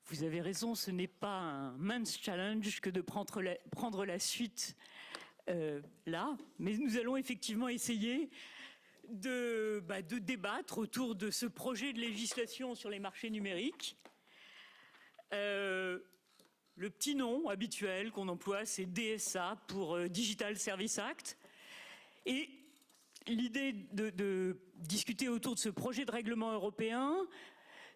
Vous avez raison, ce n'est pas un mince challenge que de prendre la suite là, mais nous allons effectivement essayer de débattre autour de ce projet de législation sur les marchés numériques. Le petit nom habituel qu'on emploie, c'est DSA pour Digital Service Act. Et l'idée de discuter autour de ce projet de règlement européen,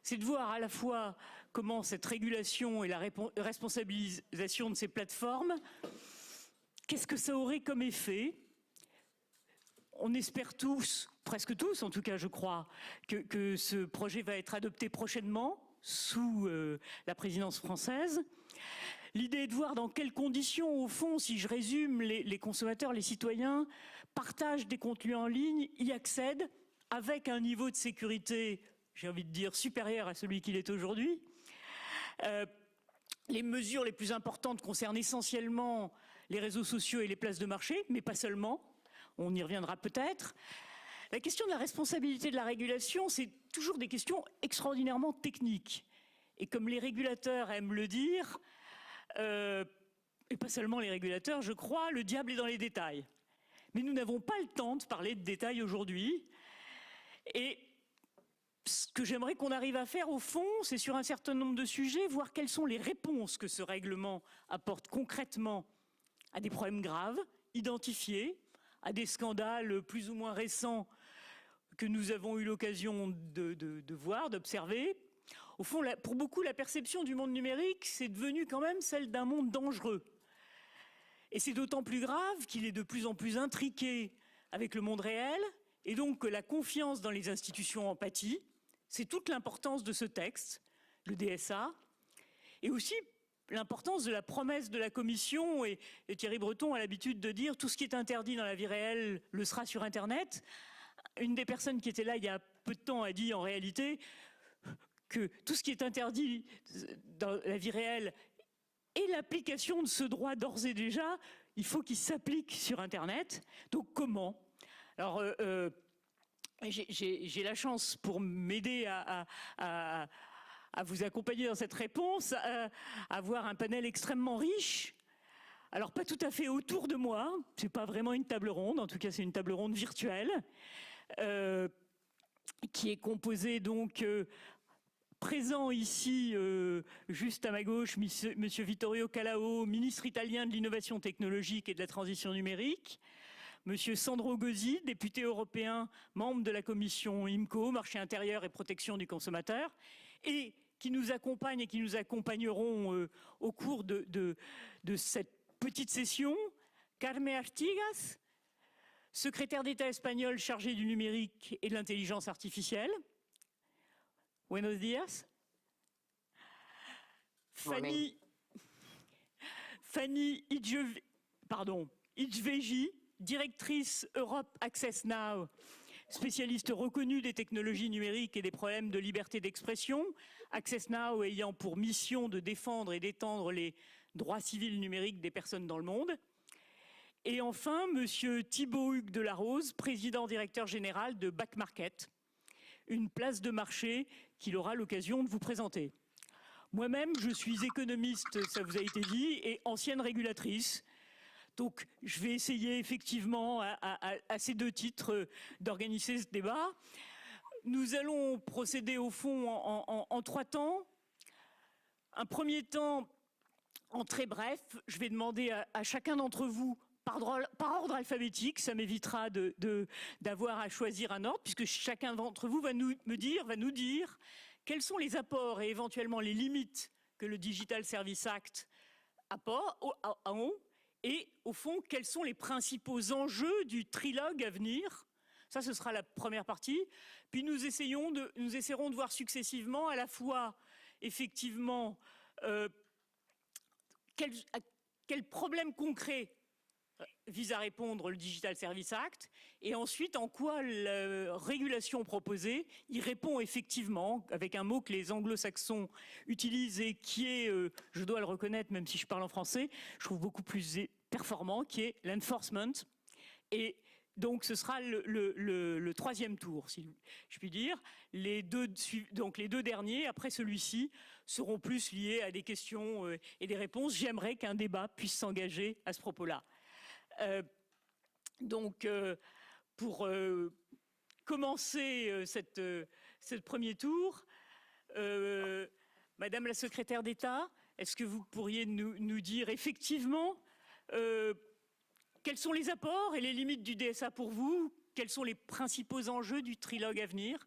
c'est de voir à la fois comment cette régulation et la responsabilisation de ces plateformes, qu'est-ce que ça aurait comme effet. On espère tous, presque tous en tout cas je crois, que ce projet va être adopté prochainement sous la présidence française. L'idée est de voir dans quelles conditions, au fond, si je résume, les consommateurs, les citoyens partagent des contenus en ligne, y accèdent avec un niveau de sécurité, j'ai envie de dire, supérieur à celui qu'il est aujourd'hui. Les mesures les plus importantes concernent essentiellement les réseaux sociaux et les places de marché, mais pas seulement. On y reviendra peut-être. La question de la responsabilité de la régulation, c'est toujours des questions extraordinairement techniques. Et comme les régulateurs aiment le dire, et pas seulement les régulateurs, je crois, le diable est dans les détails. Mais nous n'avons pas le temps de parler de détails aujourd'hui. Et ce que j'aimerais qu'on arrive à faire, au fond, c'est sur un certain nombre de sujets, voir quelles sont les réponses que ce règlement apporte concrètement à des problèmes graves, identifiés, à des scandales plus ou moins récents que nous avons eu l'occasion de voir, d'observer. Au fond, pour beaucoup, la perception du monde numérique, c'est devenu quand même celle d'un monde dangereux. Et c'est d'autant plus grave qu'il est de plus en plus intriqué avec le monde réel, et donc que la confiance dans les institutions en pâtit. C'est toute l'importance de ce texte, le DSA, et aussi l'importance de la promesse de la Commission, et Thierry Breton a l'habitude de dire tout ce qui est interdit dans la vie réelle le sera sur Internet. Une des personnes qui était là il y a peu de temps a dit en réalité que tout ce qui est interdit dans la vie réelle et l'application de ce droit d'ores et déjà, il faut qu'il s'applique sur Internet. Donc comment ? Alors, j'ai la chance pour m'aider à vous accompagner dans cette réponse, à avoir un panel extrêmement riche. Alors pas tout à fait autour de moi, c'est pas vraiment une table ronde, en tout cas c'est une table ronde virtuelle, qui est composée donc présent ici, juste à ma gauche, monsieur Vittorio Calao, ministre italien de l'innovation technologique et de la transition numérique. Monsieur Sandro Gozi, député européen, membre de la commission IMCO, marché intérieur et protection du consommateur, et qui nous accompagne et qui nous accompagneront au cours de cette petite session. Carme Artigas, secrétaire d'État espagnol chargé du numérique et de l'intelligence artificielle. Buenos días. Fanny Idjveji, directrice Europe Access Now, spécialiste reconnue des technologies numériques et des problèmes de liberté d'expression. Access Now ayant pour mission de défendre et d'étendre les droits civils numériques des personnes dans le monde. Et enfin, monsieur Thibaut Hugues Delarose, président directeur général de Back Market, une place de marché qu'il aura l'occasion de vous présenter. Moi-même, je suis économiste, ça vous a été dit, et ancienne régulatrice. Donc, je vais essayer effectivement, à ces deux titres, d'organiser ce débat. Nous allons procéder au fond en trois temps. Un premier temps, en très bref, je vais demander à chacun d'entre vous, par ordre alphabétique, ça m'évitera d'avoir à choisir un ordre, puisque chacun d'entre vous va nous dire quels sont les apports et éventuellement les limites que le Digital Service Act apporte, et au fond, quels sont les principaux enjeux du trilogue à venir. Ça, ce sera la première partie. Puis nous essaierons de voir successivement à la fois, effectivement, quels problèmes concrets vise à répondre le Digital Service Act, et ensuite en quoi la régulation proposée y répond effectivement, avec un mot que les anglo-saxons utilisent et qui est, je dois le reconnaître même si je parle en français, je trouve beaucoup plus performant, qui est l'enforcement. Et Donc ce sera le troisième tour, si je puis dire. Donc les deux derniers, après celui-ci, seront plus liés à des questions et des réponses. J'aimerais qu'un débat puisse s'engager à ce propos-là. Donc pour commencer ce premier tour, Madame la secrétaire d'État, est-ce que vous pourriez nous dire effectivement quels sont les apports et les limites du DSA pour vous? Quels sont les principaux enjeux du trilogue à venir?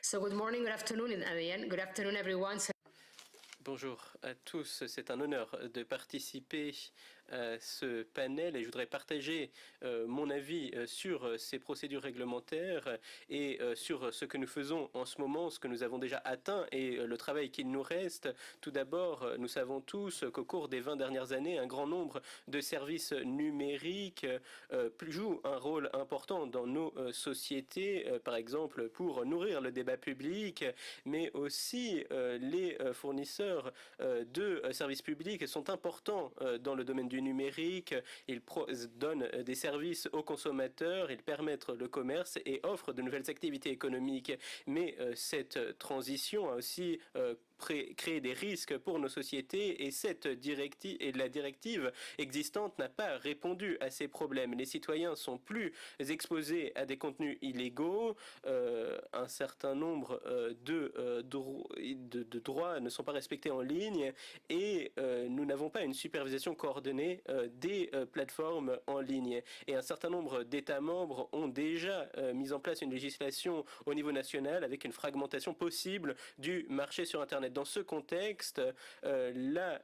So good morning, good afternoon, and again, good afternoon everyone. Bonjour à tous, c'est un honneur de participer à ce panel et je voudrais partager mon avis sur ces procédures réglementaires et sur ce que nous faisons en ce moment, ce que nous avons déjà atteint et le travail qu'il nous reste. Tout d'abord, nous savons tous qu'au cours des 20 dernières années, un grand nombre de services numériques jouent un rôle important dans nos sociétés, par exemple pour nourrir le débat public, mais aussi les fournisseurs de services publics sont importants dans le domaine du numérique. Ils donnent des services aux consommateurs, ils permettent le commerce et offrent de nouvelles activités économiques. Mais cette transition a aussi créer des risques pour nos sociétés et la directive existante n'a pas répondu à ces problèmes. Les citoyens sont plus exposés à des contenus illégaux, un certain nombre de droits ne sont pas respectés en ligne et nous n'avons pas une supervision coordonnée des plateformes en ligne. Et un certain nombre d'États membres ont déjà mis en place une législation au niveau national avec une fragmentation possible du marché sur Internet. Dans ce contexte, la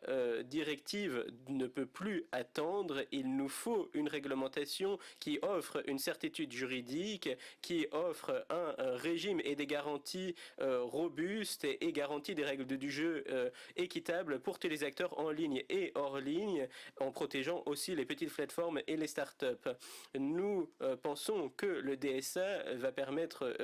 directive ne peut plus attendre. Il nous faut une réglementation qui offre une certitude juridique, qui offre un régime et des garanties robustes et garantit des règles du jeu équitables pour tous les acteurs en ligne et hors ligne, en protégeant aussi les petites plateformes et les startups. Nous pensons que le DSA va permettre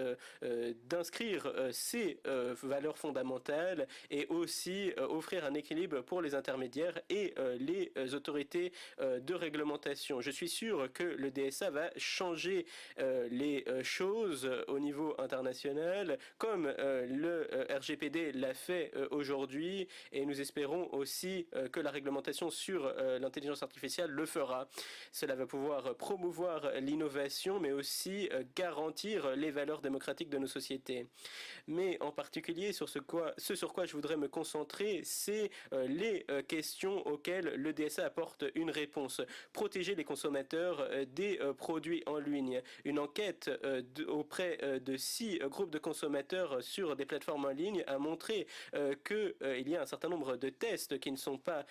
d'inscrire ces valeurs fondamentales et aussi offrir un équilibre pour les intermédiaires et les autorités de réglementation. Je suis sûr que le DSA va changer les choses au niveau international, comme le RGPD l'a fait aujourd'hui, et nous espérons aussi que la réglementation sur l'intelligence artificielle le fera. Cela va pouvoir promouvoir l'innovation, mais aussi garantir les valeurs démocratiques de nos sociétés. Mais en particulier, ce sur quoi je voudrais me concentrer, c'est les questions auxquelles le DSA apporte une réponse. Protéger les consommateurs des produits en ligne. Une enquête auprès de 6 groupes de consommateurs sur des plateformes en ligne a montré qu'il y a un certain nombre de tests qui ne sont pas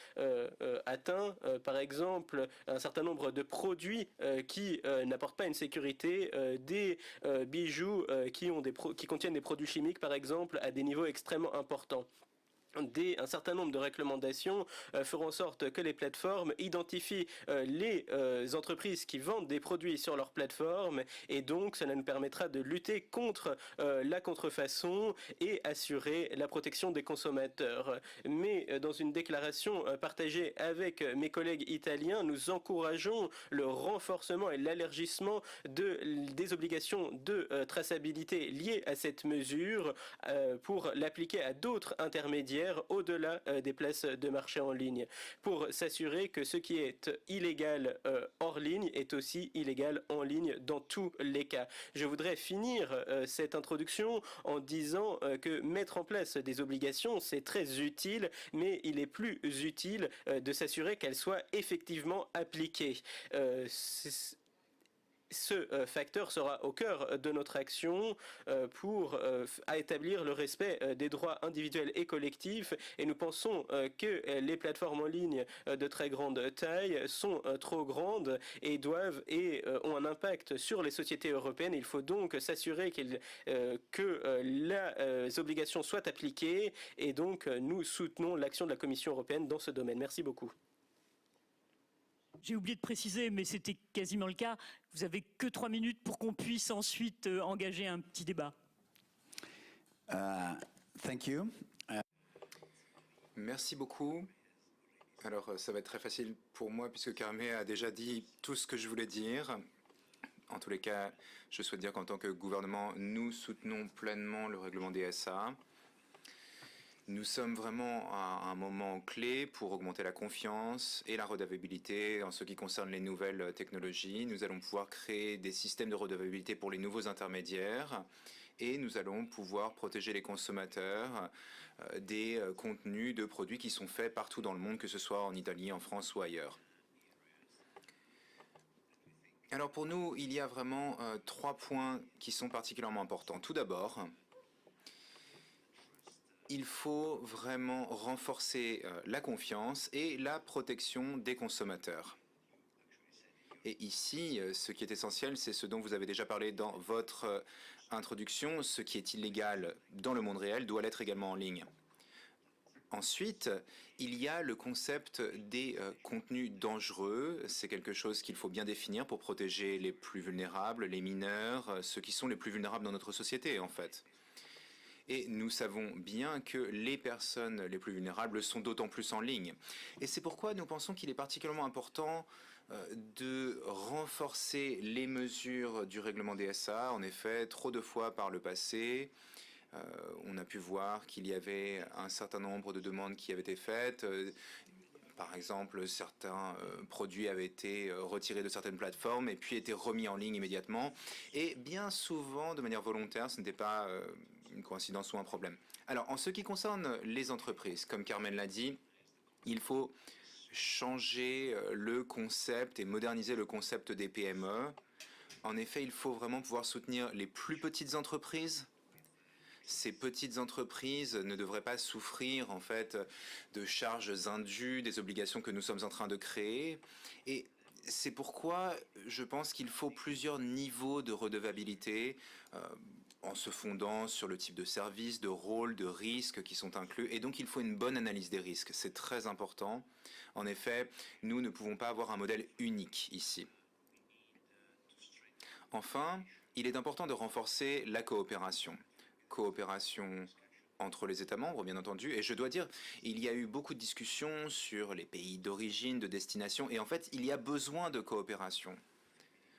atteints. Par exemple, un certain nombre de produits qui n'apportent pas une sécurité, des bijoux qui contiennent des produits chimiques, par exemple, à des niveaux extrêmement importants. Un certain nombre de recommandations feront en sorte que les plateformes identifient les entreprises qui vendent des produits sur leur plateforme et donc cela nous permettra de lutter contre la contrefaçon et assurer la protection des consommateurs. Mais dans une déclaration partagée avec mes collègues italiens, nous encourageons le renforcement et l'élargissement des obligations de traçabilité liées à cette mesure pour l'appliquer à d'autres intermédiaires au-delà des places de marché en ligne, pour s'assurer que ce qui est illégal hors ligne est aussi illégal en ligne dans tous les cas. Je voudrais finir cette introduction en disant que mettre en place des obligations, c'est très utile, mais il est plus utile de s'assurer qu'elles soient effectivement appliquées. Ce facteur sera au cœur de notre action pour établir le respect des droits individuels et collectifs et nous pensons que les plateformes en ligne de très grande taille sont trop grandes et ont un impact sur les sociétés européennes. Il faut donc s'assurer que les obligations soient appliquées et donc nous soutenons l'action de la Commission européenne dans ce domaine. Merci beaucoup. J'ai oublié de préciser, mais c'était quasiment le cas. Vous avez que 3 minutes pour qu'on puisse ensuite engager un petit débat. Thank you. Merci beaucoup. Alors, ça va être très facile pour moi puisque Carmen a déjà dit tout ce que je voulais dire. En tous les cas, je souhaite dire qu'en tant que gouvernement, nous soutenons pleinement le règlement DSA. Nous sommes vraiment à un moment clé pour augmenter la confiance et la redevabilité en ce qui concerne les nouvelles technologies. Nous allons pouvoir créer des systèmes de redevabilité pour les nouveaux intermédiaires et nous allons pouvoir protéger les consommateurs des contenus de produits qui sont faits partout dans le monde, que ce soit en Italie, en France ou ailleurs. Alors pour nous, il y a vraiment 3 points qui sont particulièrement importants. Tout d'abord, il faut vraiment renforcer la confiance et la protection des consommateurs. Et ici, ce qui est essentiel, c'est ce dont vous avez déjà parlé dans votre introduction. Ce qui est illégal dans le monde réel doit l'être également en ligne. Ensuite, il y a le concept des contenus dangereux. C'est quelque chose qu'il faut bien définir pour protéger les plus vulnérables, les mineurs, ceux qui sont les plus vulnérables dans notre société, en fait. Et nous savons bien que les personnes les plus vulnérables sont d'autant plus en ligne. Et c'est pourquoi nous pensons qu'il est particulièrement important de renforcer les mesures du règlement DSA. En effet, trop de fois par le passé, on a pu voir qu'il y avait un certain nombre de demandes qui avaient été faites. Par exemple, certains produits avaient été retirés de certaines plateformes et puis étaient remis en ligne immédiatement. Et bien souvent, de manière volontaire, ce n'était pas une coïncidence ou un problème. Alors, en ce qui concerne les entreprises, comme Carmen l'a dit, il faut changer le concept et moderniser le concept des PME. En effet, il faut vraiment pouvoir soutenir les plus petites entreprises. Ces petites entreprises ne devraient pas souffrir en fait de charges indues, des obligations que nous sommes en train de créer. Et c'est pourquoi je pense qu'il faut plusieurs niveaux de redevabilité en se fondant sur le type de service, de rôle, de risques qui sont inclus. Et donc il faut une bonne analyse des risques. C'est très important. En effet, nous ne pouvons pas avoir un modèle unique ici. Enfin, il est important de renforcer la coopération. Coopération entre les États membres, bien entendu. Et je dois dire, il y a eu beaucoup de discussions sur les pays d'origine, de destination, et en fait, il y a besoin de coopération.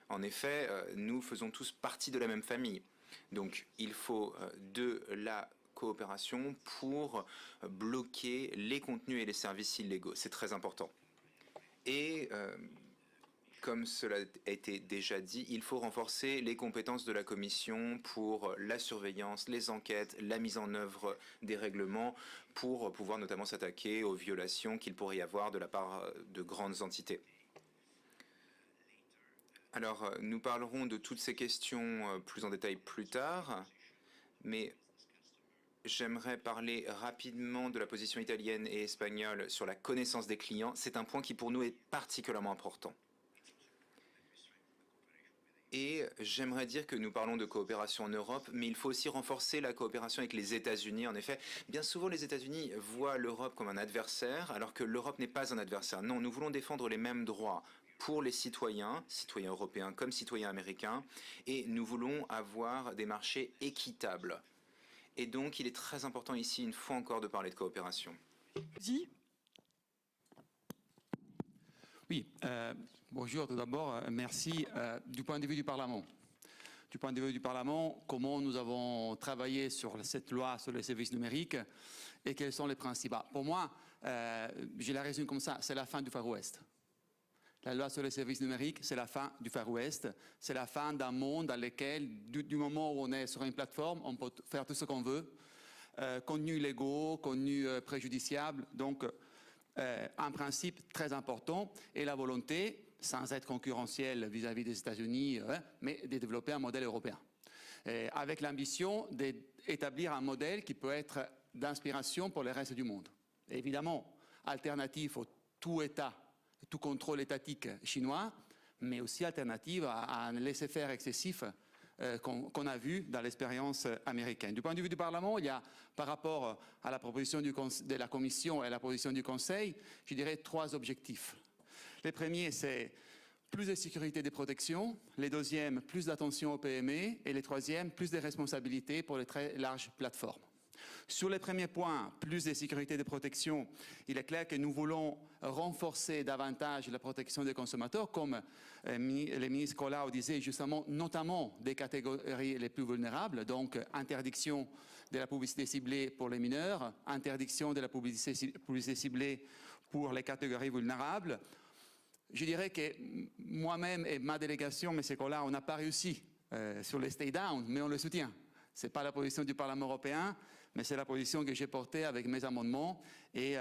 En effet, nous faisons tous partie de la même famille. Donc, il faut de la coopération pour bloquer les contenus et les services illégaux. C'est très important. Et comme cela a été déjà dit, il faut renforcer les compétences de la Commission pour la surveillance, les enquêtes, la mise en œuvre des règlements, pour pouvoir notamment s'attaquer aux violations qu'il pourrait y avoir de la part de grandes entités. Alors, nous parlerons de toutes ces questions plus en détail plus tard, mais j'aimerais parler rapidement de la position italienne et espagnole sur la connaissance des clients. C'est un point qui pour nous est particulièrement important. Et j'aimerais dire que nous parlons de coopération en Europe, mais il faut aussi renforcer la coopération avec les États-Unis. En effet, bien souvent les États-Unis voient l'Europe comme un adversaire, alors que l'Europe n'est pas un adversaire. Non, nous voulons défendre les mêmes droits pour les citoyens, citoyens européens comme citoyens américains, et nous voulons avoir des marchés équitables. Et donc, il est très important ici, une fois encore, de parler de coopération. Oui, bonjour tout d'abord, merci. Du point de vue du Parlement, comment nous avons travaillé sur cette loi sur les services numériques et quels sont les principes. Pour moi, je la résume comme ça, c'est la fin du Far West. La loi sur les services numériques, c'est la fin du Far West, c'est la fin d'un monde dans lequel, du moment où on est sur une plateforme, on peut faire tout ce qu'on veut, contenus illégaux, contenus préjudiciables, donc un principe très important et la volonté, sans être concurrentiel vis-à-vis des États-Unis, mais de développer un modèle européen. Avec l'ambition d'établir un modèle qui peut être d'inspiration pour le reste du monde. Évidemment, alternatif au tout État, tout contrôle étatique chinois, mais aussi alternative à un laisser-faire excessif qu'on a vu dans l'expérience américaine. Du point de vue du Parlement, il y a, par rapport à la proposition de la Commission et la position du Conseil, je dirais 3 objectifs. Le premier, c'est plus de sécurité et de protection. Le deuxième, plus d'attention aux PME. Et le troisième, plus de responsabilités pour les très larges plateformes. Sur les premiers points, plus de sécurité et de protection, il est clair que nous voulons renforcer davantage la protection des consommateurs, comme le ministre Colau disait justement, notamment des catégories les plus vulnérables, donc interdiction de la publicité ciblée pour les mineurs, interdiction de la publicité ciblée pour les catégories vulnérables. Je dirais que moi-même et ma délégation, M. Colau, on n'a pas réussi sur les stay down, mais on le soutient. Ce n'est pas la position du Parlement européen, mais c'est la position que j'ai portée avec mes amendements. Et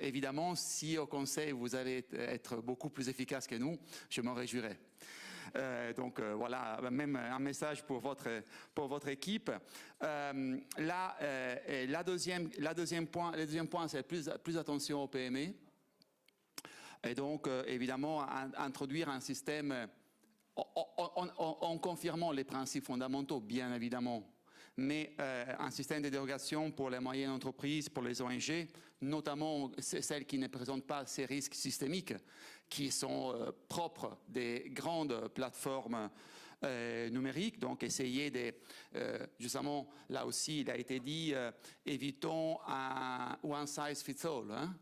évidemment, si au Conseil, vous allez être beaucoup plus efficace que nous, je m'en réjouirai. Donc voilà, même un message pour votre équipe. Le deuxième point, c'est plus attention aux PME. Et donc, évidemment, introduire un système en confirmant les principes fondamentaux, bien évidemment, mais un système de dérogation pour les moyennes entreprises, pour les ONG, notamment celles qui ne présentent pas ces risques systémiques qui sont propres des grandes plateformes numériques. Donc, essayer de, justement, là aussi, il a été dit, évitons un one size fits all, hein,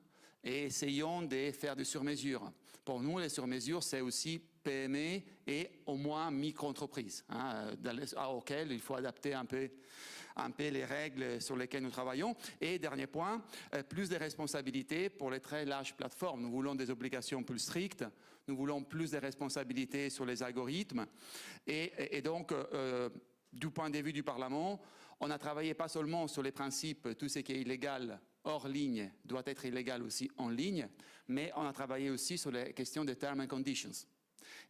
et essayons de faire des sur-mesures. Pour nous, les sur-mesures, c'est aussi PME et au moins micro-entreprises, hein, auxquelles il faut adapter un peu les règles sur lesquelles nous travaillons. Et dernier point, plus de responsabilités pour les très larges plateformes. Nous voulons des obligations plus strictes, nous voulons plus de responsabilités sur les algorithmes. Et donc, du point de vue du Parlement, on a travaillé pas seulement sur les principes, tout ce qui est illégal hors ligne doit être illégal aussi en ligne, mais on a travaillé aussi sur les questions des terms and conditions.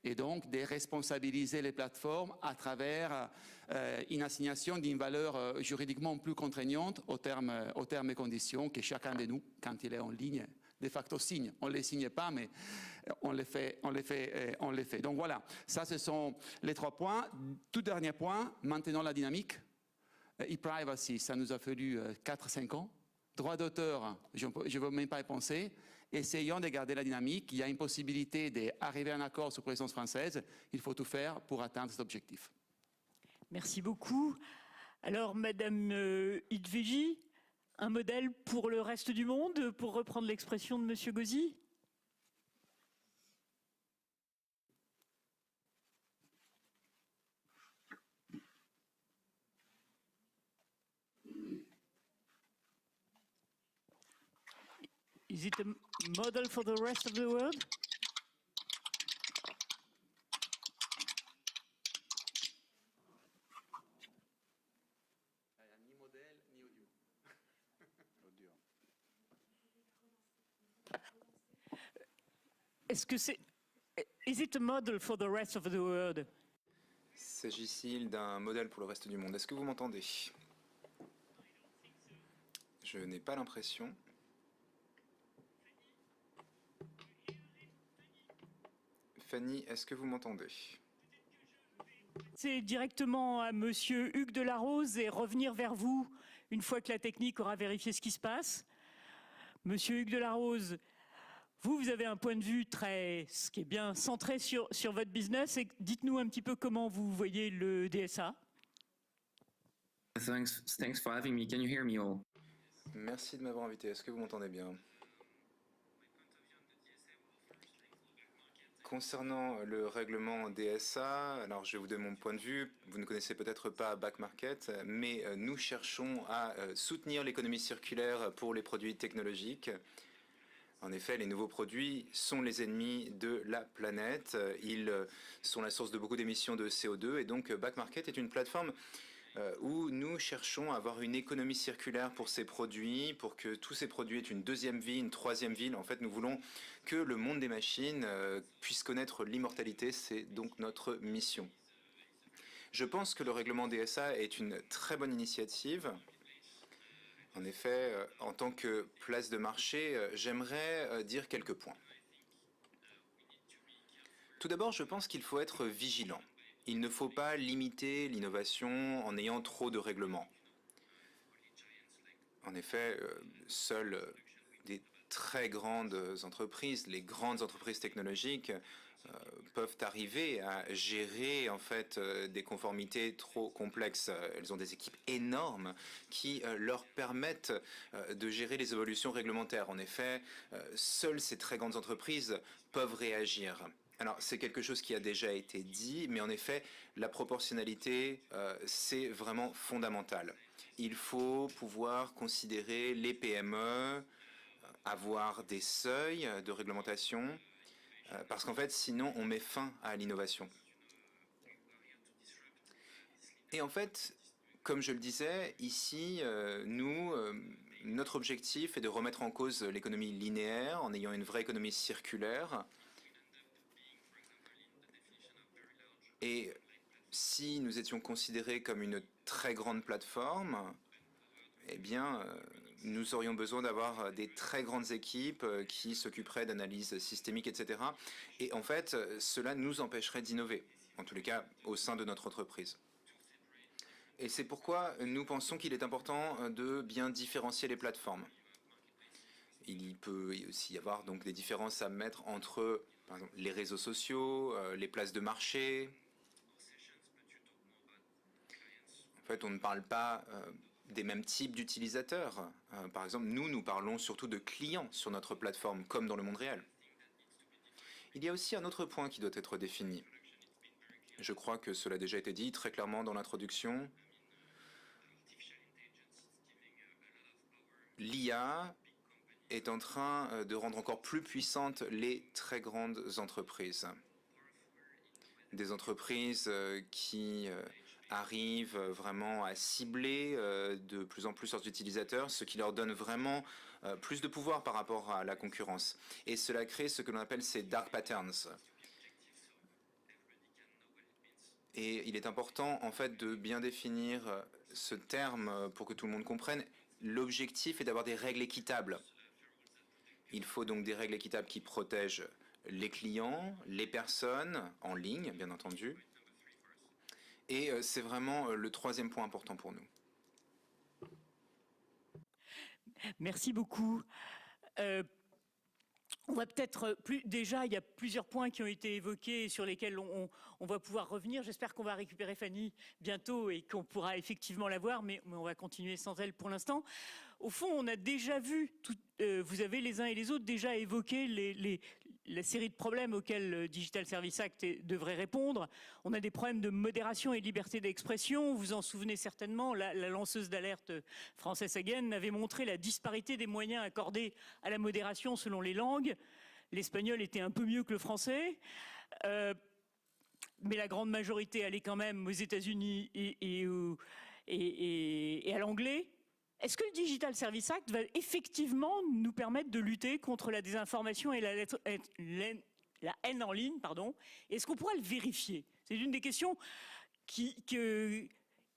Et donc, de responsabiliser les plateformes à travers une assignation d'une valeur juridiquement plus contraignante aux termes et conditions que chacun de nous, quand il est en ligne, de facto signe. On ne les signe pas, mais on les fait. Donc voilà, ça ce sont les 3 points. Tout dernier point, maintenant la dynamique. E-privacy, ça nous a fallu 4-5 ans. Droit d'auteur, je ne veux même pas y penser. Essayons de garder la dynamique. Il y a une possibilité d'arriver à un accord sous présidence française. Il faut tout faire pour atteindre cet objectif. Merci beaucoup. Alors, Madame Hidveji, un modèle pour le reste du monde, pour reprendre l'expression de Monsieur Gauzy? Is it a model for the rest of the world? Ni modèle, ni audio. Est-ce que c'est... Is it a model for the rest of the world? S'agit-il d'un modèle pour le reste du monde? Est-ce que vous m'entendez? Je n'ai pas l'impression. Fanny, est-ce que vous m'entendez? C'est directement à Monsieur Hugues Delarose et revenir vers vous une fois que la technique aura vérifié ce qui se passe. Monsieur Hugues Delarose, vous avez un point de vue ce qui est bien centré sur votre business. Et dites-nous un petit peu comment vous voyez le DSA. Thanks for having me. Can you hear me all? Merci de m'avoir invité. Est-ce que vous m'entendez bien? Concernant le règlement DSA, alors je vais vous donner mon point de vue. Vous ne connaissez peut-être pas Back Market, mais nous cherchons à soutenir l'économie circulaire pour les produits technologiques. En effet, les nouveaux produits sont les ennemis de la planète. Ils sont la source de beaucoup d'émissions de CO2 et donc Back Market est une plateforme où nous cherchons à avoir une économie circulaire pour ces produits, pour que tous ces produits aient une deuxième vie, une troisième vie. En fait, nous voulons que le monde des machines puisse connaître l'immortalité. C'est donc notre mission. Je pense que le règlement DSA est une très bonne initiative. En effet, en tant que place de marché, j'aimerais dire quelques points. Tout d'abord, je pense qu'il faut être vigilant. Il ne faut pas limiter l'innovation en ayant trop de règlements. En effet, seuls des très grandes entreprises, les grandes entreprises technologiques, peuvent arriver à gérer en fait des conformités trop complexes. Elles ont des équipes énormes qui leur permettent de gérer les évolutions réglementaires. En effet, seules ces très grandes entreprises peuvent réagir. Alors, c'est quelque chose qui a déjà été dit, mais en effet, la proportionnalité, c'est vraiment fondamental. Il faut pouvoir considérer les PME, avoir des seuils de réglementation, parce qu'en fait, sinon, on met fin à l'innovation. Et en fait, comme je le disais, ici, notre objectif est de remettre en cause l'économie linéaire en ayant une vraie économie circulaire. Et si nous étions considérés comme une très grande plateforme, eh bien, nous aurions besoin d'avoir des très grandes équipes qui s'occuperaient d'analyses systémiques, etc. Et en fait, cela nous empêcherait d'innover, en tous les cas au sein de notre entreprise. Et c'est pourquoi nous pensons qu'il est important de bien différencier les plateformes. Il peut aussi y avoir donc des différences à mettre entre, par exemple, les réseaux sociaux, les places de marché. En fait, on ne parle pas des mêmes types d'utilisateurs. Par exemple, nous parlons surtout de clients sur notre plateforme, comme dans le monde réel. Il y a aussi un autre point qui doit être défini. Je crois que cela a déjà été dit très clairement dans l'introduction. L'IA est en train de rendre encore plus puissantes les très grandes entreprises. Des entreprises qui arrivent vraiment à cibler de plus en plus leurs utilisateurs, ce qui leur donne vraiment plus de pouvoir par rapport à la concurrence. Et cela crée ce que l'on appelle ces dark patterns. Et il est important en fait de bien définir ce terme pour que tout le monde comprenne. L'objectif est d'avoir des règles équitables. Il faut donc des règles équitables qui protègent les clients, les personnes en ligne, bien entendu. Et c'est vraiment le troisième point important pour nous. Merci beaucoup. On va peut-être déjà, il y a plusieurs points qui ont été évoqués et sur lesquels on va pouvoir revenir. J'espère qu'on va récupérer Fanny bientôt et qu'on pourra effectivement la voir, mais on va continuer sans elle pour l'instant. Au fond, on a déjà vu, vous avez les uns et les autres déjà évoqué la série de problèmes auxquels le Digital Services Act devrait répondre. On a des problèmes de modération et de liberté d'expression. Vous vous en souvenez certainement, la lanceuse d'alerte Frances Haugen avait montré la disparité des moyens accordés à la modération selon les langues. L'espagnol était un peu mieux que le français, mais la grande majorité allait quand même aux États-Unis et à l'anglais. Est-ce que le Digital Services Act va effectivement nous permettre de lutter contre la désinformation et la haine en ligne, pardon? Est-ce qu'on pourra le vérifier? C'est une des questions qui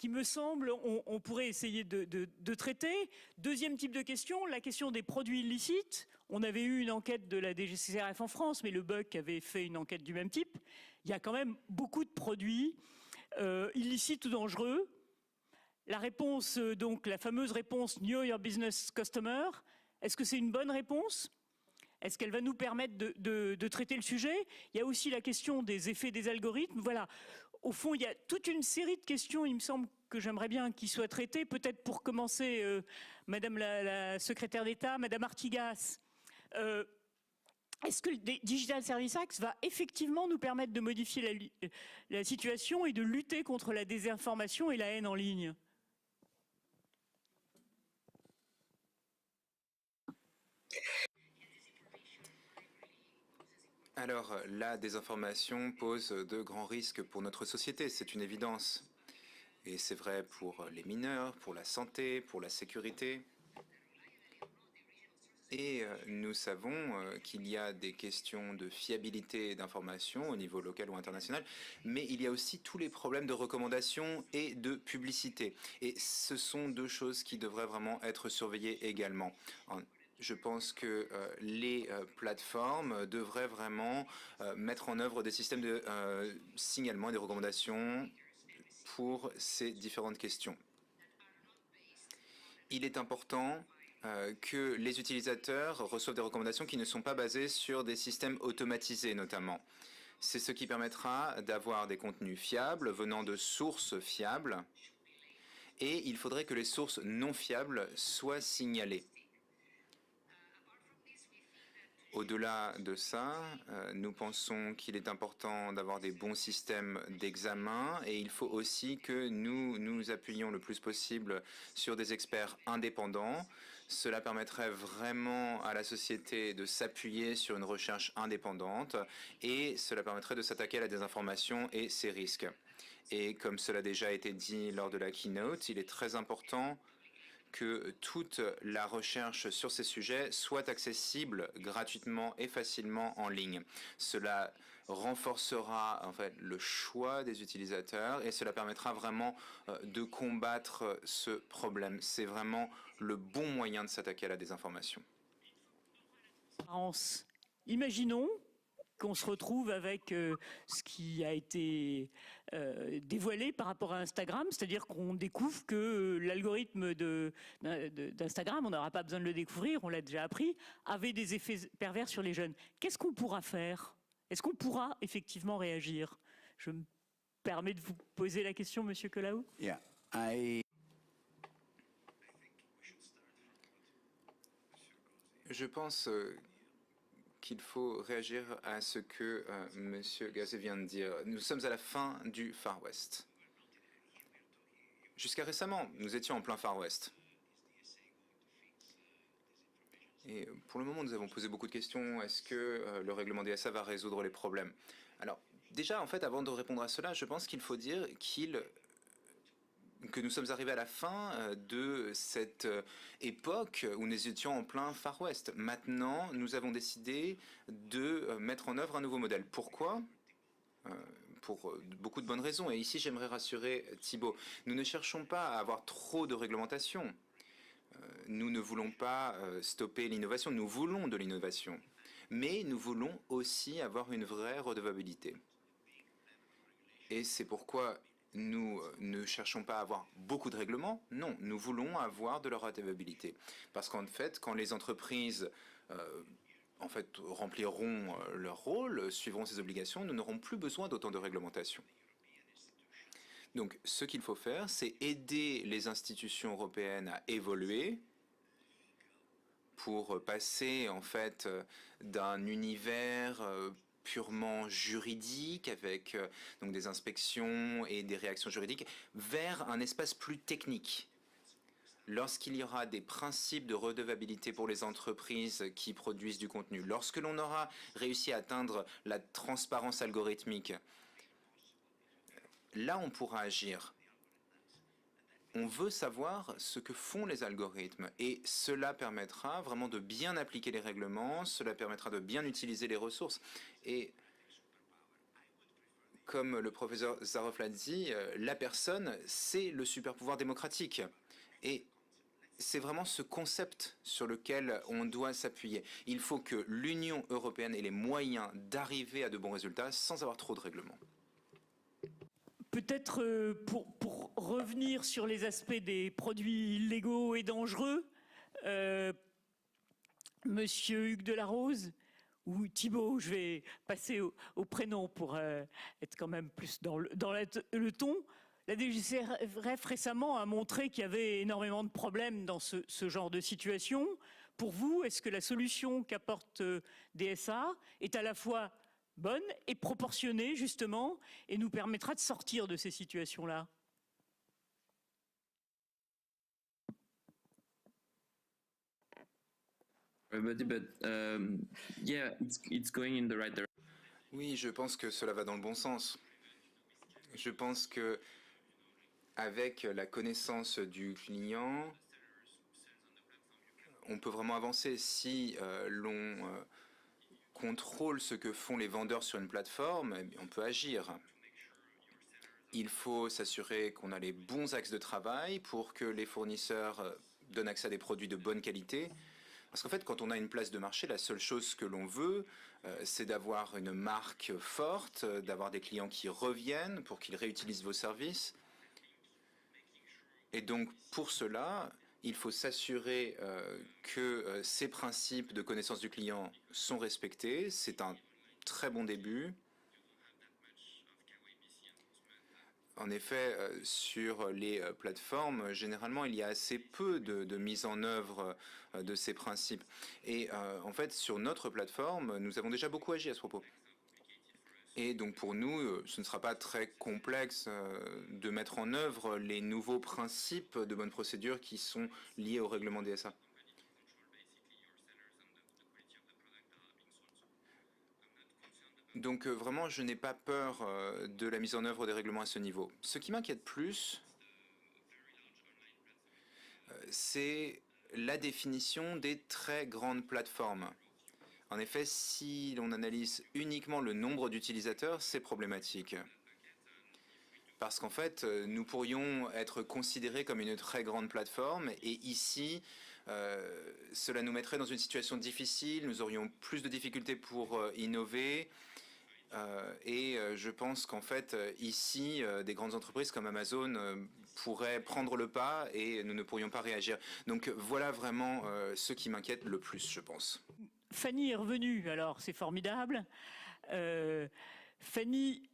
me semble, on pourrait essayer de traiter. Deuxième type de question, la question des produits illicites. On avait eu une enquête de la DGCCRF en France, mais le BUC avait fait une enquête du même type. Il y a quand même beaucoup de produits illicites ou dangereux. La réponse, donc la fameuse réponse « Know your business customer », est-ce que c'est une bonne réponse? Est-ce qu'elle va nous permettre de traiter le sujet? Il y a aussi la question des effets des algorithmes. Voilà. Au fond, il y a toute une série de questions, il me semble, que j'aimerais bien qu'ils soient traitées. Peut-être pour commencer, Madame la secrétaire d'État, Madame Artigas, est-ce que le Digital Services Act va effectivement nous permettre de modifier la situation et de lutter contre la désinformation et la haine en ligne? Alors, la désinformation pose de grands risques pour notre société, c'est une évidence. Et c'est vrai pour les mineurs, pour la santé, pour la sécurité. Et nous savons qu'il y a des questions de fiabilité d'information au niveau local ou international, mais il y a aussi tous les problèmes de recommandation et de publicité. Et ce sont deux choses qui devraient vraiment être surveillées également. Je pense que les plateformes devraient vraiment mettre en œuvre des systèmes de signalement et de recommandations pour ces différentes questions. Il est important que les utilisateurs reçoivent des recommandations qui ne sont pas basées sur des systèmes automatisés notamment. C'est ce qui permettra d'avoir des contenus fiables venant de sources fiables et il faudrait que les sources non fiables soient signalées. Au-delà de ça, nous pensons qu'il est important d'avoir des bons systèmes d'examen et il faut aussi que nous nous appuyions le plus possible sur des experts indépendants. Cela permettrait vraiment à la société de s'appuyer sur une recherche indépendante et cela permettrait de s'attaquer à la désinformation et ses risques. Et comme cela a déjà été dit lors de la keynote, il est très important que toute la recherche sur ces sujets soit accessible gratuitement et facilement en ligne. Cela renforcera en fait le choix des utilisateurs et cela permettra vraiment de combattre ce problème. C'est vraiment le bon moyen de s'attaquer à la désinformation. Imaginons qu'on se retrouve avec ce qui a été dévoilé par rapport à Instagram, c'est-à-dire qu'on découvre que l'algorithme d'Instagram, on n'aura pas besoin de le découvrir, on l'a déjà appris, avait des effets pervers sur les jeunes. Qu'est-ce qu'on pourra faire? Est-ce qu'on pourra effectivement réagir? Je me permets de vous poser la question, Monsieur Colaou. Je pense qu'il faut réagir à ce que M. Gazet vient de dire. Nous sommes à la fin du Far West. Jusqu'à récemment, nous étions en plein Far West. Et pour le moment, nous avons posé beaucoup de questions. Est-ce que le règlement DSA va résoudre les problèmes? Alors, déjà, en fait, avant de répondre à cela, je pense qu'il faut dire que nous sommes arrivés à la fin de cette époque où nous étions en plein Far West. Maintenant, nous avons décidé de mettre en œuvre un nouveau modèle. Pourquoi? Pour beaucoup de bonnes raisons. Et ici, j'aimerais rassurer Thibault. Nous ne cherchons pas à avoir trop de réglementation. Nous ne voulons pas stopper l'innovation. Nous voulons de l'innovation. Mais nous voulons aussi avoir une vraie redevabilité. Et c'est pourquoi nous ne cherchons pas à avoir beaucoup de règlements, non, nous voulons avoir de la redevabilité. Parce qu'en fait, quand les entreprises rempliront leur rôle, suivront ces obligations, nous n'aurons plus besoin d'autant de réglementation. Donc ce qu'il faut faire, c'est aider les institutions européennes à évoluer pour passer en fait d'un univers purement juridique, avec donc des inspections et des réactions juridiques, vers un espace plus technique. Lorsqu'il y aura des principes de redevabilité pour les entreprises qui produisent du contenu, lorsque l'on aura réussi à atteindre la transparence algorithmique, là on pourra agir. On veut savoir ce que font les algorithmes et cela permettra vraiment de bien appliquer les règlements, cela permettra de bien utiliser les ressources. Et comme le professeur Zaroff l'a dit, la personne, c'est le super pouvoir démocratique. Et c'est vraiment ce concept sur lequel on doit s'appuyer. Il faut que l'Union européenne ait les moyens d'arriver à de bons résultats sans avoir trop de règlements. Peut-être pour revenir sur les aspects des produits illégaux et dangereux, Monsieur Hugues Delarose ou Thibault, je vais passer au prénom pour être quand même plus dans le ton. La DGCCRF récemment a montré qu'il y avait énormément de problèmes dans ce genre de situation. Pour vous, est-ce que la solution qu'apporte DSA est à la fois bonne et proportionnée, justement, et nous permettra de sortir de ces situations-là? Yeah, it's going in the right direction. Oui, je pense que cela va dans le bon sens. Je pense que avec la connaissance du client, on peut vraiment avancer. Si l'on contrôle ce que font les vendeurs sur une plateforme, eh bien, on peut agir. Il faut s'assurer qu'on a les bons axes de travail pour que les fournisseurs donnent accès à des produits de bonne qualité. Parce qu'en fait, quand on a une place de marché, la seule chose que l'on veut, c'est d'avoir une marque forte, d'avoir des clients qui reviennent pour qu'ils réutilisent vos services. Et donc, pour cela, Il faut s'assurer que ces principes de connaissance du client sont respectés. C'est un très bon début. En effet, sur les plateformes, généralement, il y a assez peu de mise en œuvre de ces principes. Et en fait, sur notre plateforme, nous avons déjà beaucoup agi à ce propos. Et donc pour nous, ce ne sera pas très complexe de mettre en œuvre les nouveaux principes de bonne procédure qui sont liés au règlement DSA. Donc vraiment, je n'ai pas peur de la mise en œuvre des règlements à ce niveau. Ce qui m'inquiète plus, c'est la définition des très grandes plateformes. En effet, si l'on analyse uniquement le nombre d'utilisateurs, c'est problématique. Parce qu'en fait, nous pourrions être considérés comme une très grande plateforme et ici, cela nous mettrait dans une situation difficile, nous aurions plus de difficultés pour innover et je pense qu'en fait, ici, des grandes entreprises comme Amazon pourraient prendre le pas et nous ne pourrions pas réagir. Donc voilà vraiment ce qui m'inquiète le plus, je pense. Fanny est revenue, alors c'est formidable. Fanny,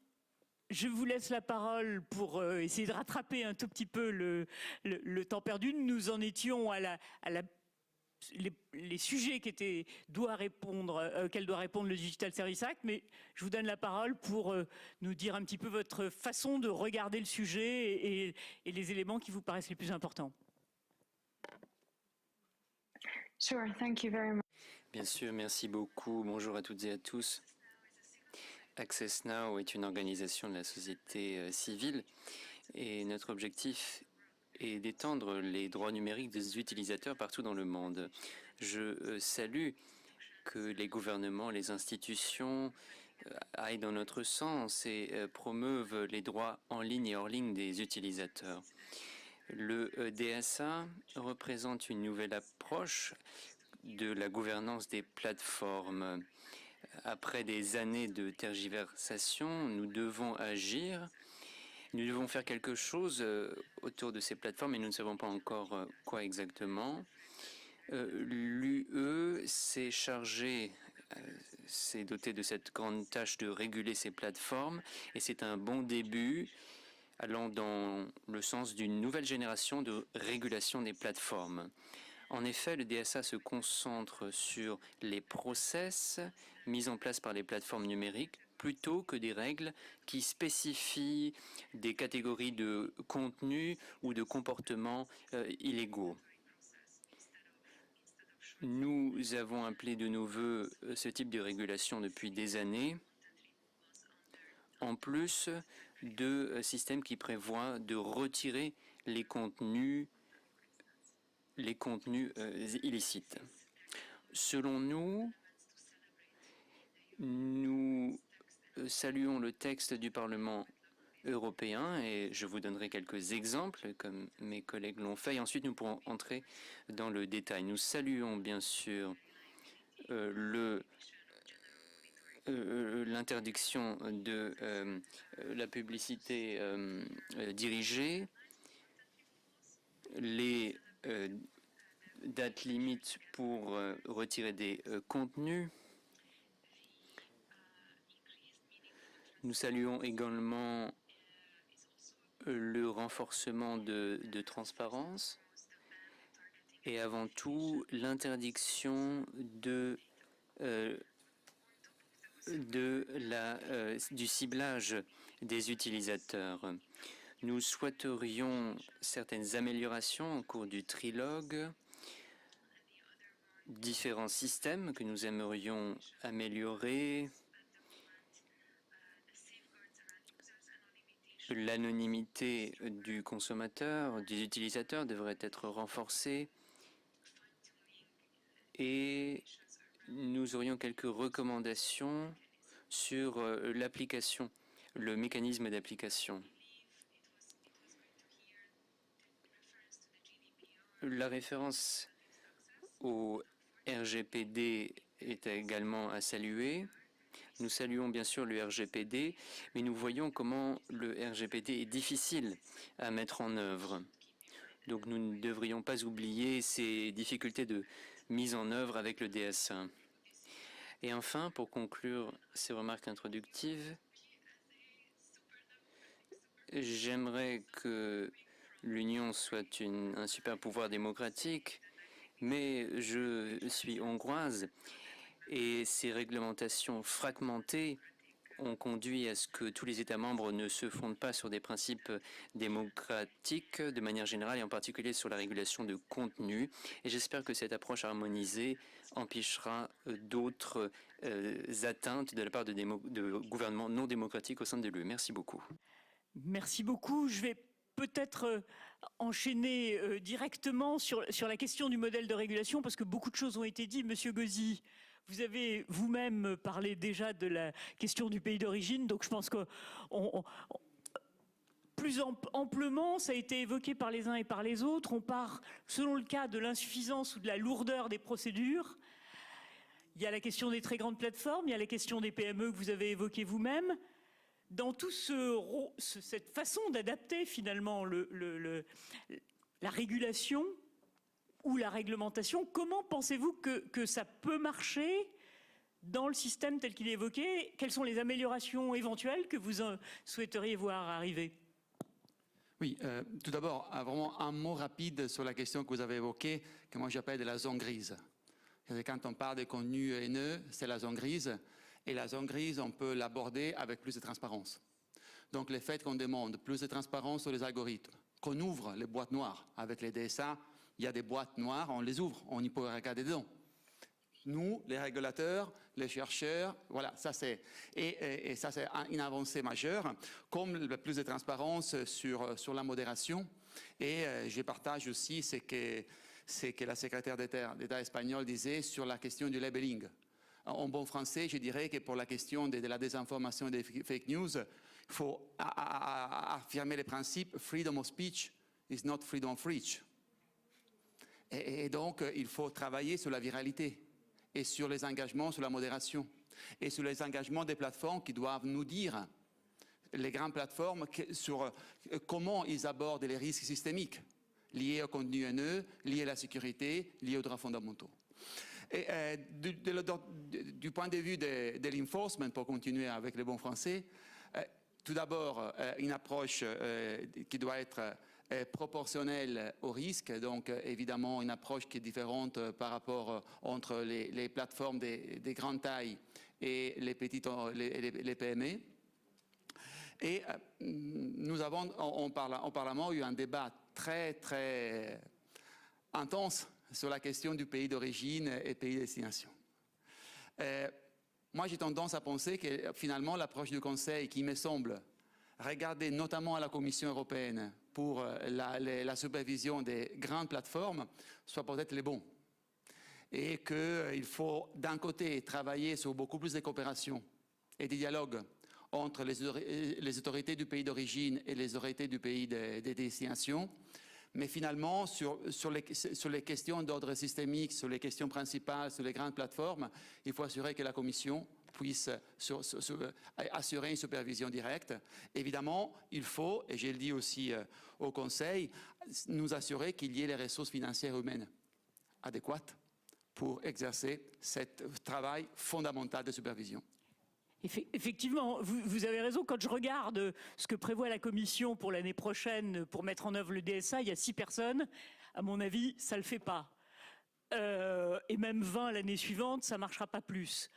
je vous laisse la parole pour essayer de rattraper un tout petit peu le temps perdu. Nous en étions à les sujets auxquels doit répondre le Digital Service Act, mais je vous donne la parole pour nous dire un petit peu votre façon de regarder le sujet et les éléments qui vous paraissent les plus importants. Sure, thank you very much. Bien sûr, merci beaucoup. Bonjour à toutes et à tous. Access Now est une organisation de la société civile et notre objectif est d'étendre les droits numériques des utilisateurs partout dans le monde. Je salue que les gouvernements, les institutions aillent dans notre sens et promeuvent les droits en ligne et hors ligne des utilisateurs. Le DSA représente une nouvelle approche de la gouvernance des plateformes. Après des années de tergiversation, nous devons agir. Nous devons faire quelque chose autour de ces plateformes et nous ne savons pas encore quoi exactement. L'UE s'est doté de cette grande tâche de réguler ces plateformes et c'est un bon début allant dans le sens d'une nouvelle génération de régulation des plateformes. En effet, le DSA se concentre sur les process mis en place par les plateformes numériques plutôt que des règles qui spécifient des catégories de contenus ou de comportements illégaux. Nous avons appelé de nos vœux ce type de régulation depuis des années, en plus de systèmes qui prévoient de retirer les contenus illicites. Selon nous, nous saluons le texte du Parlement européen et je vous donnerai quelques exemples comme mes collègues l'ont fait et ensuite nous pourrons entrer dans le détail. Nous saluons bien sûr l'interdiction de la publicité dirigée, les dates limites pour retirer des contenus. Nous saluons également le renforcement de transparence et avant tout l'interdiction du ciblage des utilisateurs. Nous souhaiterions certaines améliorations au cours du trilogue, différents systèmes que nous aimerions améliorer, l'anonymité du consommateur, des utilisateurs devrait être renforcée et nous aurions quelques recommandations sur l'application, le mécanisme d'application. La référence au RGPD est également à saluer. Nous saluons bien sûr le RGPD, mais nous voyons comment le RGPD est difficile à mettre en œuvre. Donc nous ne devrions pas oublier ces difficultés de mise en œuvre avec le DSA. Et enfin, pour conclure ces remarques introductives, j'aimerais que l'Union soit un super pouvoir démocratique, mais je suis hongroise et ces réglementations fragmentées ont conduit à ce que tous les États membres ne se fondent pas sur des principes démocratiques de manière générale et en particulier sur la régulation de contenu. Et j'espère que cette approche harmonisée empêchera d'autres atteintes de la part de gouvernements non démocratiques au sein de l'UE. Merci beaucoup. Merci beaucoup. Je vais peut-être enchaîner directement sur la question du modèle de régulation parce que beaucoup de choses ont été dites. Monsieur Gauzy, vous avez vous-même parlé déjà de la question du pays d'origine, donc je pense que plus amplement, ça a été évoqué par les uns et par les autres. On part, selon le cas, de l'insuffisance ou de la lourdeur des procédures. Il y a la question des très grandes plateformes, il y a la question des PME que vous avez évoquées vous-même. Dans toute cette façon d'adapter finalement la régulation ou la réglementation, comment pensez-vous que ça peut marcher dans le système tel qu'il est évoqué? Quelles sont les améliorations éventuelles que vous souhaiteriez voir arriver? Oui, tout d'abord, vraiment un mot rapide sur la question que vous avez évoquée, que moi j'appelle de la zone grise. Quand on parle de contenu haineux, c'est la zone grise. Et la zone grise, on peut l'aborder avec plus de transparence. Donc le fait qu'on demande plus de transparence sur les algorithmes, qu'on ouvre les boîtes noires avec les DSA, il y a des boîtes noires, on les ouvre, on y peut regarder dedans. Nous, les régulateurs, les chercheurs, voilà, ça c'est et ça c'est une avancée majeure, comme plus de transparence sur la modération. Et je partage aussi ce que la secrétaire d'État espagnole disait sur la question du labeling. En bon français, je dirais que pour la question de la désinformation et des fake news, il faut affirmer le principe freedom of speech is not freedom of reach. Et donc, il faut travailler sur la viralité et sur les engagements, sur la modération et sur les engagements des plateformes qui doivent nous dire, les grandes plateformes, sur comment ils abordent les risques systémiques liés au contenu haineux, liés à la sécurité, liés aux droits fondamentaux. Et, du point de vue de l'enforcement, pour continuer avec le bon français, tout d'abord, une approche qui doit être proportionnelle au risque, donc évidemment une approche qui est différente par rapport entre les plateformes des grandes tailles et les petites, les PME. Et nous avons au Parlement eu un débat très intense sur la question du pays d'origine et pays de destination. Moi, j'ai tendance à penser que finalement, l'approche du Conseil, qui me semble regarder notamment à la Commission européenne pour la supervision des grandes plateformes, soit peut-être les bons. Et qu'il faut, d'un côté, travailler sur beaucoup plus de coopération et de dialogue entre les autorités du pays d'origine et les autorités du pays de destination. Mais finalement, sur les questions d'ordre systémique, sur les questions principales, sur les grandes plateformes, il faut assurer que la Commission puisse assurer une supervision directe. Évidemment, il faut, et je le dis aussi au Conseil, nous assurer qu'il y ait les ressources financières humaines adéquates pour exercer ce travail fondamental de supervision. Effectivement, vous avez raison. Quand je regarde ce que prévoit la Commission pour l'année prochaine pour mettre en œuvre le DSA, il y a 6 personnes. À mon avis, ça ne le fait pas. Et même 20 l'année suivante, ça ne marchera pas plus.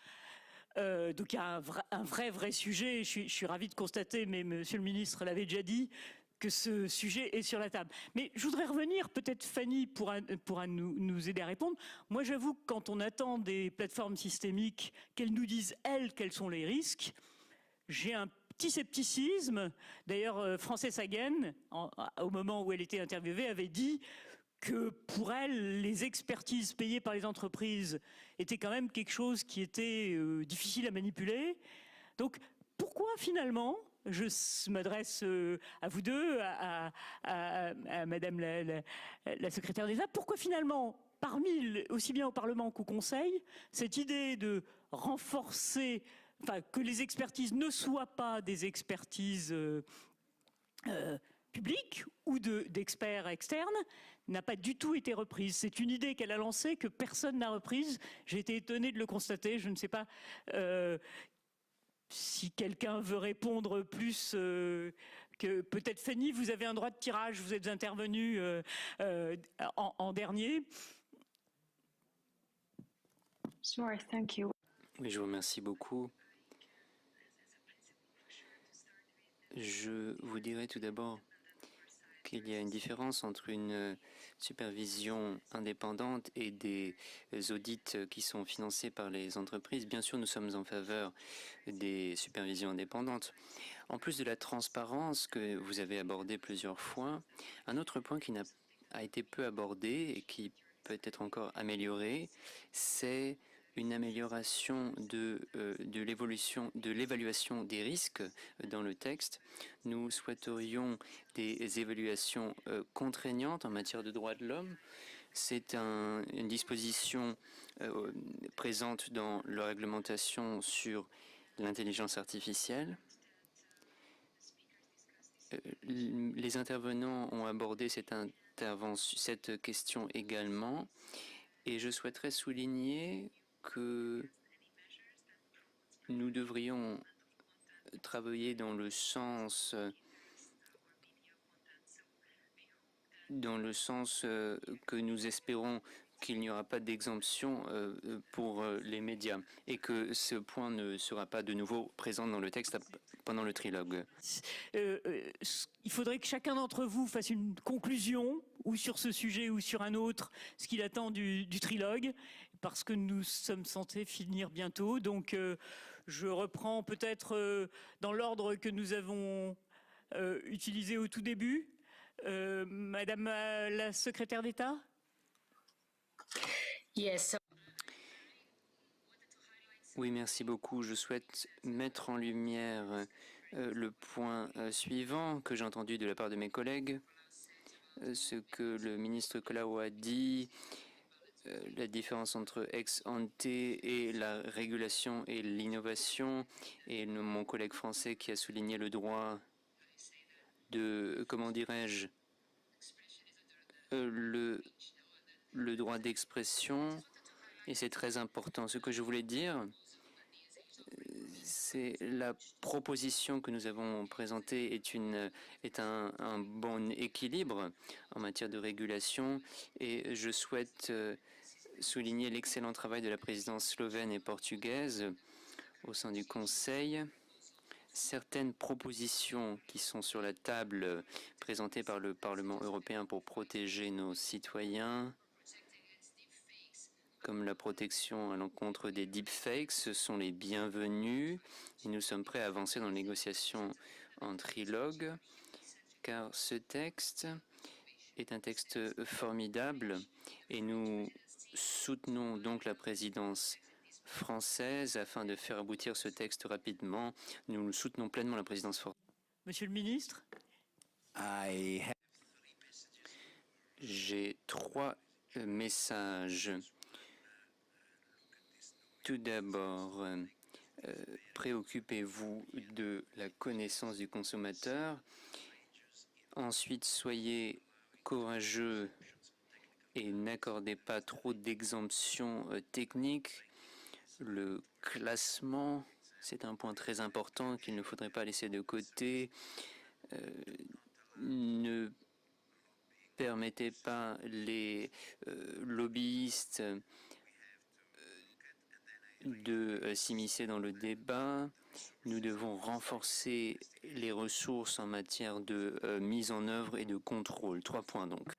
Donc il y a un vrai sujet. Je suis ravi de constater, mais Monsieur le Ministre l'avait déjà dit, que ce sujet est sur la table. Mais je voudrais revenir, peut-être Fanny pourra nous aider à répondre. Moi, j'avoue que quand on attend des plateformes systémiques qu'elles nous disent, elles, quels sont les risques, j'ai un petit scepticisme. D'ailleurs, Frances Haugen, au moment où elle était interviewée, avait dit que pour elle, les expertises payées par les entreprises étaient quand même quelque chose qui était difficile à manipuler. Donc, pourquoi finalement, je m'adresse à vous deux, à Madame la secrétaire d'État, pourquoi finalement, aussi bien au Parlement qu'au Conseil, cette idée de renforcer, enfin, que les expertises ne soient pas des expertises public ou d'experts externes n'a pas du tout été reprise. C'est une idée qu'elle a lancée que personne n'a reprise. J'ai été étonné de le constater. Je ne sais pas si quelqu'un veut répondre plus que peut-être Fanny, vous avez un droit de tirage, vous êtes intervenu en dernier. Sure, thank you. Oui, je vous remercie beaucoup. Je vous dirais tout d'abord qu'il y a une différence entre une supervision indépendante et des audits qui sont financés par les entreprises. Bien sûr, nous sommes en faveur des supervisions indépendantes. En plus de la transparence que vous avez abordée plusieurs fois, un autre point qui a été peu abordé et qui peut être encore amélioré, c'est une amélioration de l'évaluation des risques dans le texte. Nous souhaiterions des évaluations contraignantes en matière de droits de l'homme. C'est une disposition présente dans la réglementation sur l'intelligence artificielle. Les intervenants ont abordé cette question également, et je souhaiterais souligner que nous devrions travailler dans le sens que nous espérons qu'il n'y aura pas d'exemption pour les médias et que ce point ne sera pas de nouveau présent dans le texte pendant le trilogue. Il faudrait que chacun d'entre vous fasse une conclusion, ou sur ce sujet ou sur un autre, ce qu'il attend du trilogue, parce que nous sommes censés finir bientôt. Donc je reprends peut-être dans l'ordre que nous avons utilisé au tout début. Madame la secrétaire d'État? Yes. Oui, merci beaucoup. Je souhaite mettre en lumière le point suivant que j'ai entendu de la part de mes collègues, ce que le ministre Colau a dit, la différence entre ex ante et la régulation et l'innovation, et mon collègue français qui a souligné le droit de, comment dirais-je, le droit d'expression, et c'est très important. Ce que je voulais dire, c'est la proposition que nous avons présentée est un bon équilibre en matière de régulation, et je souhaite souligner l'excellent travail de la présidence slovène et portugaise au sein du Conseil. Certaines propositions qui sont sur la table présentées par le Parlement européen pour protéger nos citoyens, comme la protection à l'encontre des deepfakes, ce sont les bienvenus, et nous sommes prêts à avancer dans les négociations en trilogue, car ce texte est un texte formidable, et nous soutenons donc la présidence française afin de faire aboutir ce texte rapidement. Nous soutenons pleinement la présidence française. Monsieur le ministre? J'ai 3 messages. Tout d'abord, préoccupez-vous de la connaissance du consommateur. Ensuite, soyez courageux et n'accordez pas trop d'exemptions techniques. Le classement, c'est un point très important qu'il ne faudrait pas laisser de côté. Ne permettez pas les lobbyistes de s'immiscer dans le débat. Nous devons renforcer les ressources en matière de mise en œuvre et de contrôle. 3 points donc.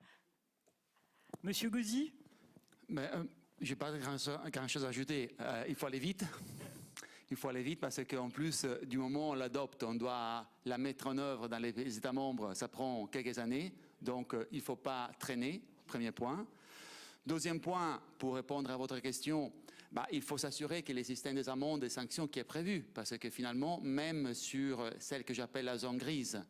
Monsieur Gauzy? Je n'ai pas grand-chose à ajouter. Il faut aller vite. Il faut aller vite parce qu'en plus, du moment où on l'adopte, on doit la mettre en œuvre dans les États membres. Ça prend quelques années. Donc, il ne faut pas traîner. Premier point. Deuxième point, pour répondre à votre question, il faut s'assurer que les systèmes des amendes et des sanctions qui est prévu, parce que finalement, même sur celle que j'appelle la zone grise,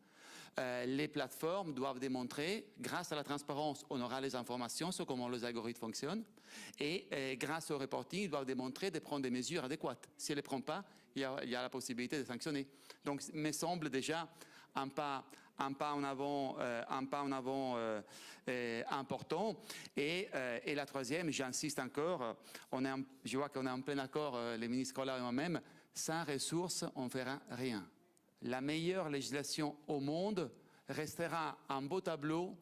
les plateformes doivent démontrer, grâce à la transparence, on aura les informations sur comment les algorithmes fonctionnent, et grâce au reporting, ils doivent démontrer de prendre des mesures adéquates. Si elles ne les prennent pas, il y a la possibilité de sanctionner. Donc, il me semble déjà un pas en avant, important. Et la troisième, j'insiste encore, je vois qu'on est en plein accord, les ministres Collard et moi-même, sans ressources, on ne fera rien. La meilleure législation au monde restera un beau tableau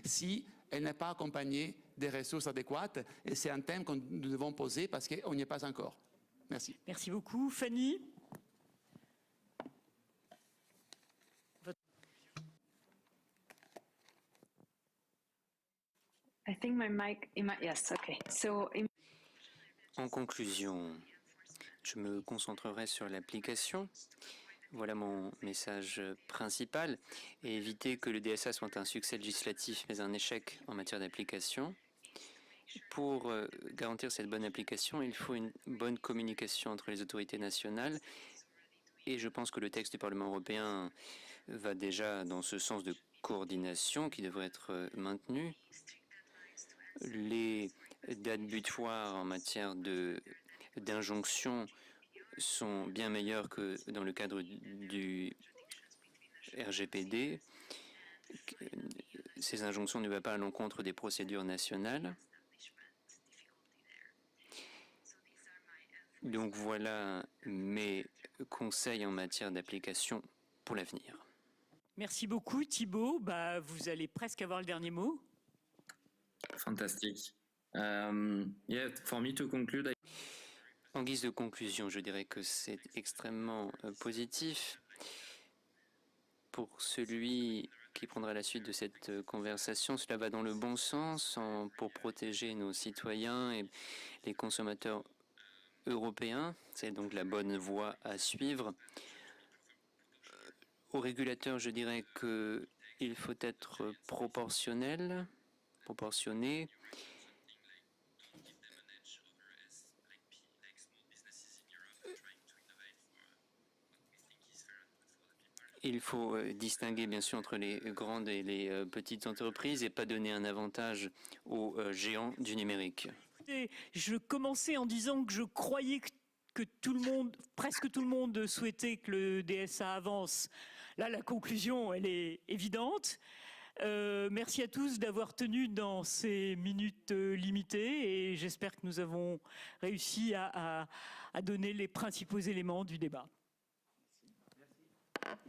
si elle n'est pas accompagnée des ressources adéquates. Et c'est un thème que nous devons poser parce qu'on n'y est pas encore. Merci. Merci beaucoup. Fanny? I think my mic, yes, okay. So, En conclusion, je me concentrerai sur l'application. Voilà mon message principal. Et éviter que le DSA soit un succès législatif mais un échec en matière d'application. Pour garantir cette bonne application, il faut une bonne communication entre les autorités nationales. Et je pense que le texte du Parlement européen va déjà dans ce sens de coordination qui devrait être maintenu. Les dates butoirs en matière d'injonction sont bien meilleures que dans le cadre du RGPD. Ces injonctions ne vont pas à l'encontre des procédures nationales. Donc voilà mes conseils en matière d'application pour l'avenir. Merci beaucoup Thibault. Vous allez presque avoir le dernier mot. Fantastic. Yeah, for me to conclude, En guise de conclusion, je dirais que c'est extrêmement positif. Pour celui qui prendra la suite de cette conversation, cela va dans le bon sens pour protéger nos citoyens et les consommateurs européens. C'est donc la bonne voie à suivre. Aux régulateurs, je dirais qu'il faut être proportionné. Il faut distinguer bien sûr entre les grandes et les petites entreprises et pas donner un avantage aux géants du numérique. Je commençais en disant que je croyais que presque tout le monde souhaitait que le DSA avance. Là, la conclusion, elle est évidente. Merci à tous d'avoir tenu dans ces minutes limitées et j'espère que nous avons réussi à donner les principaux éléments du débat. Merci.